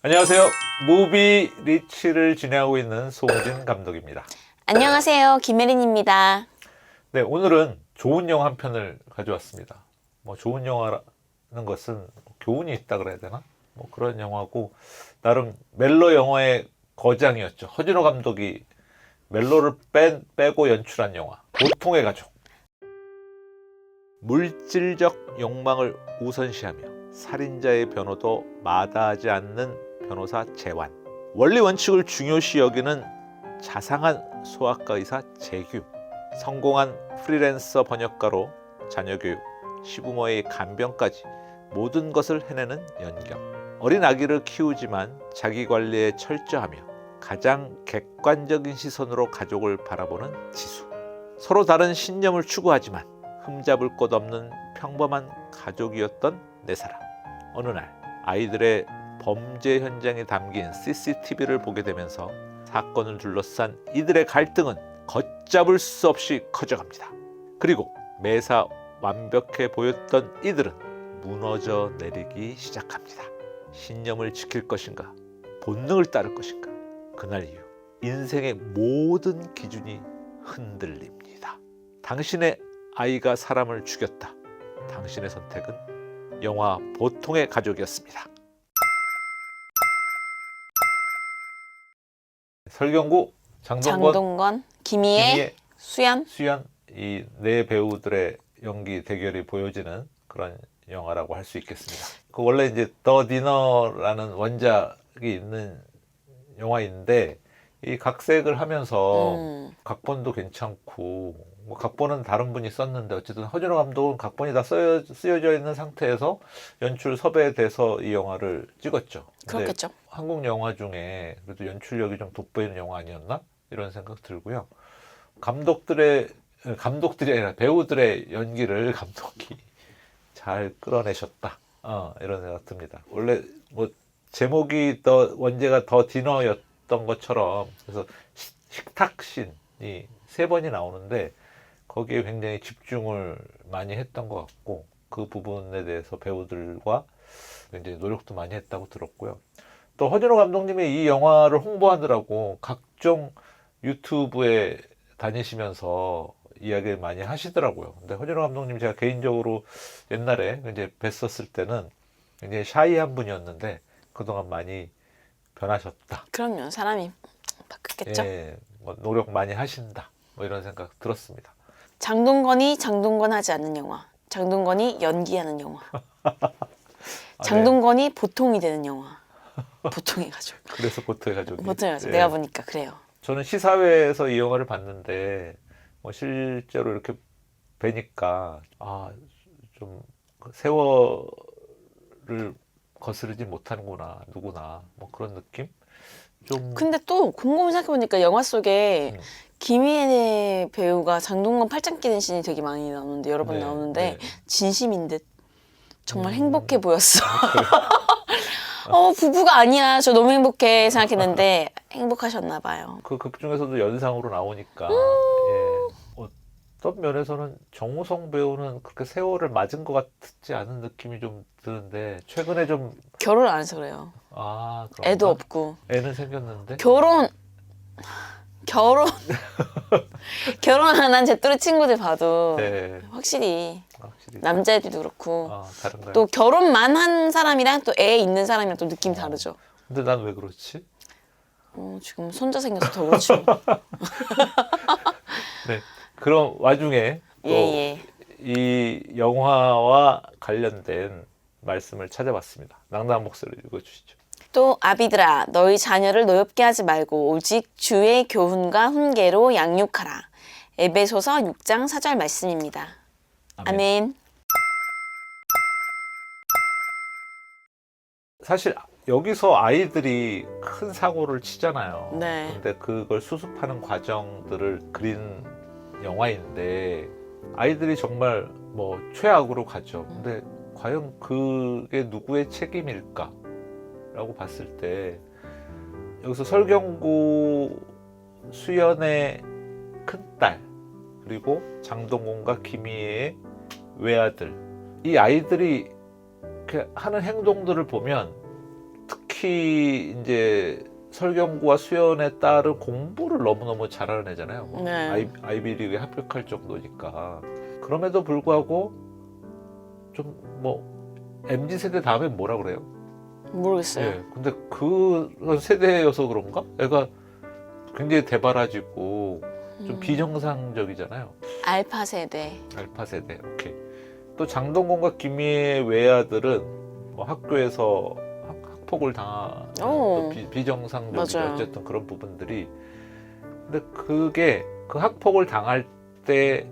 안녕하세요. 무비 리치를 진행하고 있는 송진 감독입니다. 안녕하세요. 김혜린입니다. 네, 오늘은 좋은 영화 한 편을 가져왔습니다. 좋은 영화라는 것은 교훈이 있다 그래야 되나? 그런 영화고, 나름 멜로 영화의 거장이었죠. 허준호 감독이 멜로를 빼고 연출한 영화 보통의 가족. 물질적 욕망을 우선시하며 살인자의 변호도 마다하지 않는 변호사 재환, 원리 원칙을 중요시 여기는 자상한 소아과 의사 재규, 성공한 프리랜서 번역가로 자녀 교육, 시부모의 간병까지 모든 것을 해내는 연경, 어린 아기를 키우지만 자기 관리에 철저하며 가장 객관적인 시선으로 가족을 바라보는 지수, 서로 다른 신념을 추구하지만 흠잡을 곳 없는 평범한 가족이었던 네 사람. 어느 날 아이들의 범죄 현장에 담긴 CCTV를 보게 되면서 사건을 둘러싼 이들의 갈등은 걷잡을 수 없이 커져갑니다. 그리고 매사 완벽해 보였던 이들은 무너져 내리기 시작합니다. 신념을 지킬 것인가, 본능을 따를 것인가. 그날 이후 인생의 모든 기준이 흔들립니다. 당신의 아이가 사람을 죽였다. 당신의 선택은 영화 보통의 가족이었습니다. 설경구, 장동건, 김희애, 수연. 이 네 배우들의 연기 대결이 보여지는 그런 영화라고 할 수 있겠습니다. 원래 이제 더 디너라는 원작이 있는 영화인데, 이 각색을 하면서 각본도 괜찮고, 각본은 다른 분이 썼는데 어쨌든 허준호 감독은 각본이 다 쓰여져 있는 상태에서 연출 섭외돼서 이 영화를 찍었죠. 그렇겠죠. 한국 영화 중에 그래도 연출력이 좀 돋보이는 영화 아니었나? 이런 생각 들고요. 감독들이 아니라 배우들의 연기를 감독이 잘 끌어내셨다. 이런 생각 듭니다. 원래 제목이 원제가 더 디너였던 것처럼, 그래서 식탁신이 3번이 나오는데 거기에 굉장히 집중을 많이 했던 것 같고, 그 부분에 대해서 배우들과 굉장히 노력도 많이 했다고 들었고요. 또 허준호 감독님이 이 영화를 홍보하느라고 각종 유튜브에 다니시면서 이야기를 많이 하시더라고요. 근데 허준호 감독님 제가 개인적으로 옛날에 이제 뵀었을 때는 굉장히 샤이한 분이었는데 그동안 많이 변하셨다. 그럼요. 사람이 바뀌었겠죠. 예, 노력 많이 하신다. 이런 생각 들었습니다. 장동건이 장동건 하지 않는 영화. 장동건이 연기하는 영화. 장동건이 보통이 되는 영화. 보통의 가족. 그래서 보통의 가족이. 보통의 가족. 예. 내가 보니까 그래요. 저는 시사회에서 이 영화를 봤는데 실제로 이렇게 뵈니까 좀 세월을 거스르지 못하는구나, 누구나. 그런 느낌? 좀. 근데 또 곰곰이 생각해보니까 영화 속에 김희애 배우가 장동건 팔짱 끼는 씬이 되게 많이 나오는데, 여러 번 나오는데 진심인 듯 정말 행복해 보였어. 부부가 아니야. 저 너무 행복해 생각했는데 행복하셨나 봐요. 그 극 중에서도 연상으로 나오니까 예. 어떤 면에서는 정우성 배우는 그렇게 세월을 맞은 것 같지 않은 느낌이 좀 드는데, 최근에 좀. 결혼 안 해서 그래요. 그런가? 애도 없고. 애는 생겼는데. 결혼 결혼 안 한 제 또래 친구들 봐도 네. 확실히 확실히 남자애들도 그렇고 다른가요? 또 결혼만 한 사람이랑 또 애 있는 사람이랑 또 느낌이 다르죠. 근데 난 왜 그렇지? 지금 손자 생겨서 더 그렇죠. 네. 그런 와중에 또 이 영화와 관련된 말씀을 찾아봤습니다. 낭낭 목소리 읽어주시죠. 또 아비들아, 너희 자녀를 노엽게 하지 말고 오직 주의 교훈과 훈계로 양육하라. 에베소서 6장 4절 말씀입니다. 아멘. 사실 여기서 아이들이 큰 사고를 치잖아요. 네. 근데 그걸 수습하는 과정들을 그린 영화인데, 아이들이 정말 최악으로 가죠. 근데 과연 그게 누구의 책임일까? 라고 봤을 때, 여기서 설경구, 수연의 큰딸, 그리고 장동건과 김희애의 외아들, 이 아이들이 이렇게 하는 행동들을 보면 특히 특히 이제 설경구와 수연의 딸은 공부를 너무너무 잘하는 애잖아요. 네. 아이비리그에 합격할 정도니까. 그럼에도 불구하고 좀 뭐 MZ 세대 다음에 뭐라 그래요? 모르겠어요. 예. 근데 그런 세대여서 그런가? 애가 굉장히 대바라지고 좀 비정상적이잖아요. 알파 세대. 알파 세대. 오케이. 또 장동건과 김희애의 외아들은 뭐 학교에서 학폭을 당하는 또 비정상적이죠. 맞아요. 어쨌든 그런 부분들이. 근데 그게 그 학폭을 당할 때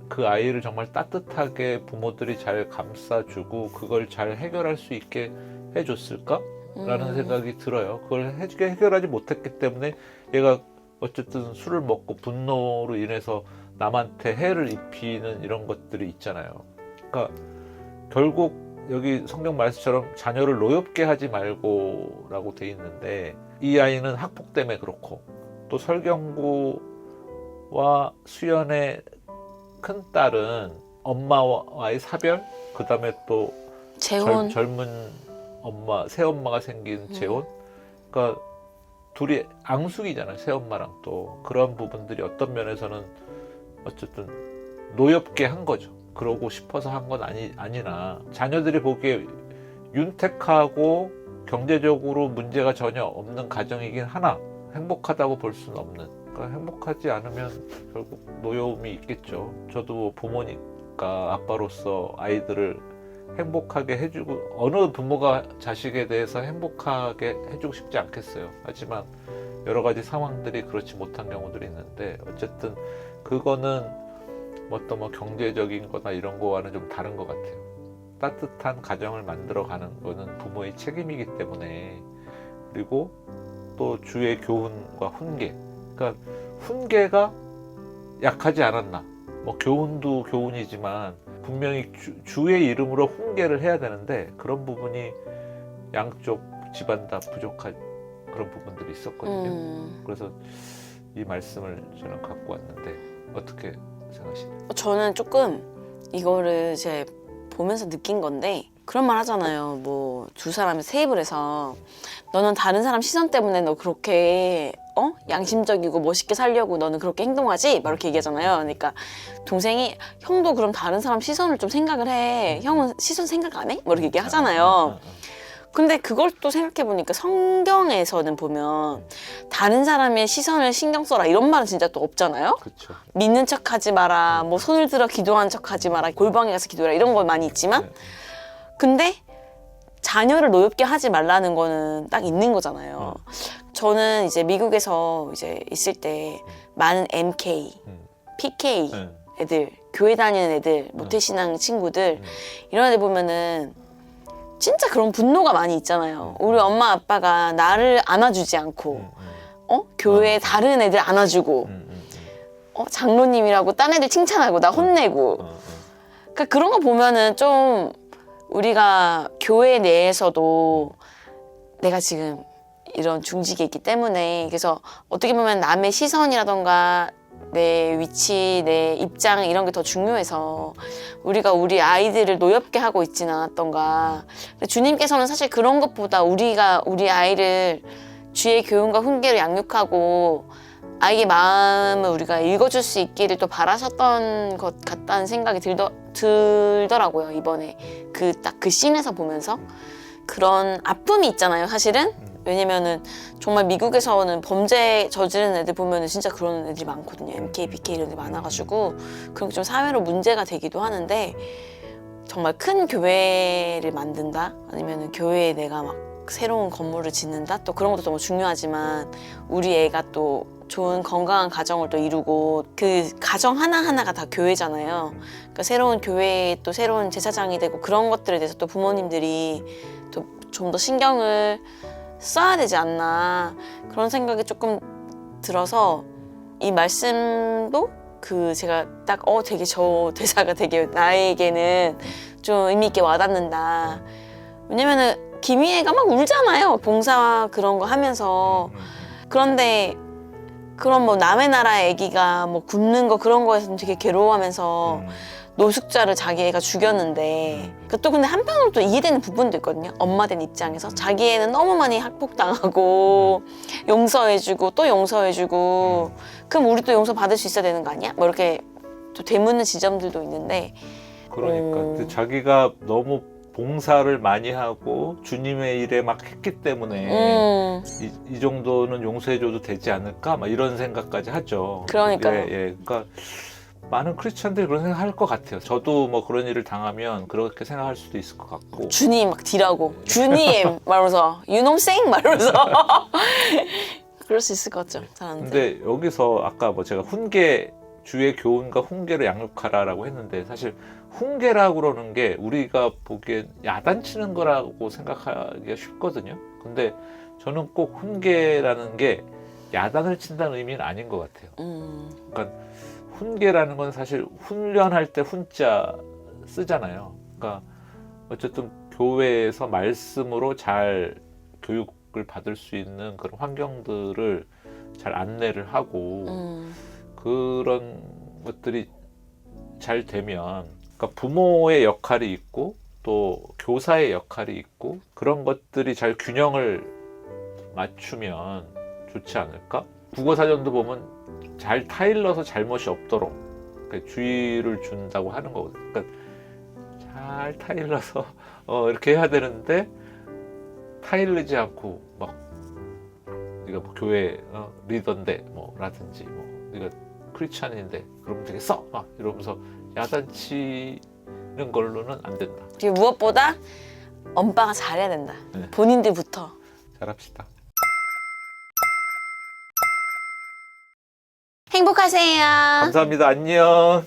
그 아이를 정말 따뜻하게 부모들이 잘 감싸주고 그걸 잘 해결할 수 있게 해줬을까? 라는 생각이 들어요. 그걸 해결하지 못했기 때문에 얘가 어쨌든 술을 먹고 분노로 인해서 남한테 해를 입히는 이런 것들이 있잖아요. 그러니까 결국 여기 성경 말씀처럼 자녀를 노엽게 하지 말고라고 돼 있는데 이 아이는 학폭 때문에 그렇고 또 설경구와 수연의 큰 딸은 엄마와의 사별, 그 다음에 또 재혼. 젊은 엄마, 새엄마가 생긴 재혼. 그러니까 둘이 앙숙이잖아요. 새엄마랑 또 그런 부분들이 어떤 면에서는 어쨌든 노엽게 한 거죠. 그러고 싶어서 한 건 아니나 자녀들이 보기에 윤택하고 경제적으로 문제가 전혀 없는 가정이긴 하나 행복하다고 볼 수는 없는. 그러니까 행복하지 않으면 결국 노여움이 있겠죠. 저도 부모니까 아빠로서 아이들을 행복하게 해주고 어느 부모가 자식에 대해서 행복하게 해주고 싶지 않겠어요. 하지만 여러 가지 상황들이 그렇지 못한 경우들이 있는데 어쨌든 그거는 어떤 뭐 경제적인 거나 이런 거와는 좀 다른 것 같아요. 따뜻한 가정을 만들어가는 거는 부모의 책임이기 때문에 그리고 또 주의 교훈과 훈계 그러니까 훈계가 약하지 않았나 뭐 교훈도 교훈이지만 분명히 주의 이름으로 훈계를 해야 되는데 그런 부분이 양쪽 집안 다 부족한 그런 부분들이 있었거든요. 그래서 이 말씀을 저는 갖고 왔는데 어떻게 생각하시나요? 저는 조금 이거를 이제 보면서 느낀 건데 그런 말 하잖아요. 뭐 두 사람이 세입을 해서 너는 다른 사람 시선 때문에 너 그렇게 양심적이고 멋있게 살려고 너는 그렇게 행동하지? 막 이렇게 얘기하잖아요. 그러니까 동생이 형도 그럼 다른 사람 시선을 좀 생각을 해. 형은 시선 생각 안 해? 뭐 이렇게 얘기하잖아요. 근데 그걸 또 생각해보니까 성경에서는 보면 다른 사람의 시선을 신경 써라 이런 말은 진짜 또 없잖아요. 그렇죠. 믿는 척하지 마라, 뭐 손을 들어 기도하는 척하지 마라, 골방에 가서 기도해라 이런 거 많이 있지만 근데 자녀를 노엽게 하지 말라는 거는 딱 있는 거잖아요. 저는 이제 미국에서 이제 있을 때 많은 MK, PK 애들, 교회 다니는 애들, 모태신앙 친구들 이런 애들 보면은 진짜 그런 분노가 많이 있잖아요. 우리 엄마 아빠가 나를 안아주지 않고 교회에 다른 애들 안아주고 장로님이라고 딴 애들 칭찬하고 나 혼내고 그러니까 그런 거 보면은 좀 우리가 교회 내에서도 내가 지금 이런 중직에 있기 때문에 그래서 어떻게 보면 남의 시선이라던가 내 위치, 내 입장 이런 게 더 중요해서 우리가 우리 아이들을 노엽게 하고 있지는 않았던가. 근데 주님께서는 사실 그런 것보다 우리가 우리 아이를 주의 교훈과 훈계를 양육하고 아이의 마음을 우리가 읽어줄 수 있기를 또 바라셨던 것 같다는 생각이 들더라고요. 이번에 딱 그 씬에서 보면서 그런 아픔이 있잖아요. 사실은 왜냐면은 정말 미국에서는 범죄 저지르는 애들 보면은 진짜 그런 애들이 많거든요. MK, BK 이런 애들 많아가지고 그런 게 좀 사회로 문제가 되기도 하는데 정말 큰 교회를 만든다 아니면은 교회에 내가 막 새로운 건물을 짓는다 또 그런 것도 너무 중요하지만 우리 애가 또 좋은 건강한 가정을 또 이루고 그 가정 하나하나가 다 교회잖아요. 그러니까 새로운 교회에 또 새로운 제사장이 되고 그런 것들에 대해서 또 부모님들이 또 좀 더 신경을 써야 되지 않나 그런 생각이 조금 들어서 이 말씀도 제가 딱 되게 저 대사가 되게 나에게는 좀 의미 있게 와닿는다. 왜냐면은 김희애가 막 울잖아요. 봉사 그런 거 하면서. 그런데 그런 뭐 남의 나라의 애기가 뭐 굶는 거 그런 거에서 되게 괴로워하면서 노숙자를 자기 애가 죽였는데 또 근데 한편으로 또 이해되는 부분도 있거든요. 엄마 된 입장에서 자기 애는 너무 많이 학폭당하고 용서해주고 또 용서해주고 그럼 우리 또 용서 받을 수 있어야 되는 거 아니야? 뭐 이렇게 또 되묻는 지점들도 있는데 그러니까 근데 자기가 너무 봉사를 많이 하고 주님의 일에 막 했기 때문에 이 정도는 용서해줘도 되지 않을까? 막 이런 생각까지 하죠. 그러니까요. 예. 그러니까 많은 크리스천들이 그런 생각할 것 같아요. 저도 뭐 그런 일을 당하면 그렇게 생각할 수도 있을 것 같고. 주님 막 딜하고 주님 말하면서 you know saying 말하면서 그럴 수 있을 것 같죠. 사람들. 근데 여기서 아까 뭐 제가 훈계 주의 교훈과 훈계를 양육하라라고 했는데 사실 훈계라고 그러는 게 우리가 보기엔 야단치는 거라고 생각하기가 쉽거든요. 근데 저는 꼭 훈계라는 게 야단을 친다는 의미는 아닌 것 같아요. 그러니까 훈계라는 건 사실 훈련할 때 훈자 쓰잖아요. 그러니까 어쨌든 교회에서 말씀으로 잘 교육을 받을 수 있는 그런 환경들을 잘 안내를 하고 그런 것들이 잘 되면 그러니까 부모의 역할이 있고 또 교사의 역할이 있고 그런 것들이 잘 균형을 맞추면 좋지 않을까? 국어사전도 보면 잘 타일러서 잘못이 없도록 그러니까 주의를 준다고 하는 거거든요. 그러니까 잘 타일러서 이렇게 해야 되는데 타일르지 않고 막 네가 뭐 교회 리더인데 뭐라든지 뭐 네가 크리스찬인데 그러면 되겠어 막 이러면서 야단치는 걸로는 안 된다. 그리고 무엇보다 엄빠가 잘해야 된다. 네. 본인들부터. 잘합시다. 행복하세요. 감사합니다. 안녕.